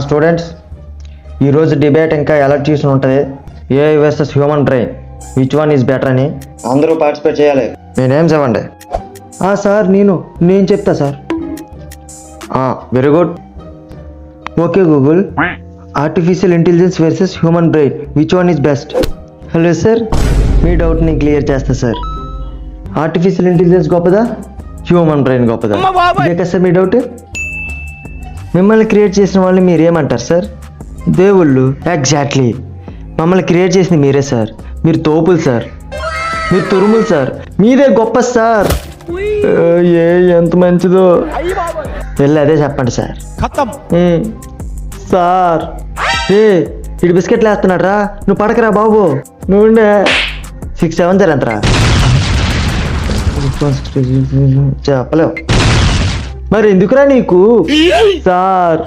Students, ఈరోజు debate ఇంకా elocution ఉంటుంది. AI versus human brain, which one is better అని అందరూ పార్టిసిపేట్ చేయాలి. మీ నేమ్స్ ఇవ్వండి. సార్ నేను చెప్తా sir. Very good. Okay Google, artificial intelligence versus human brain, which one is best? Hello sir, మీ డౌట్ని క్లియర్ చేస్తా సార్. ఆర్టిఫిషియల్ ఇంటెలిజెన్స్ గొప్పదా, హ్యూమన్ బ్రెయిన్ గొప్పదా? ఇదే కదా సార్ మీ డౌట్. మిమ్మల్ని క్రియేట్ చేసిన వాళ్ళని మీరేమంటారు సార్? దేవుళ్ళు. ఎగ్జాక్ట్లీ, మమ్మల్ని క్రియేట్ చేసింది మీరే సార్. మీరు తోపులు సార్, మీరు తురుములు సార్, మీదే గొప్ప సార్. ఎంత మంచిదో వెళ్ళి అదే చెప్పండి సార్. సార్ ఇటు బిస్కెట్లు వేస్తున్నాడు రా, నువ్వు పడకరా బాబు. నువ్వు 6 7 సార్ ఎంతరా? చెప్పలేవు మరి ఎందుకురా నీకు సార్.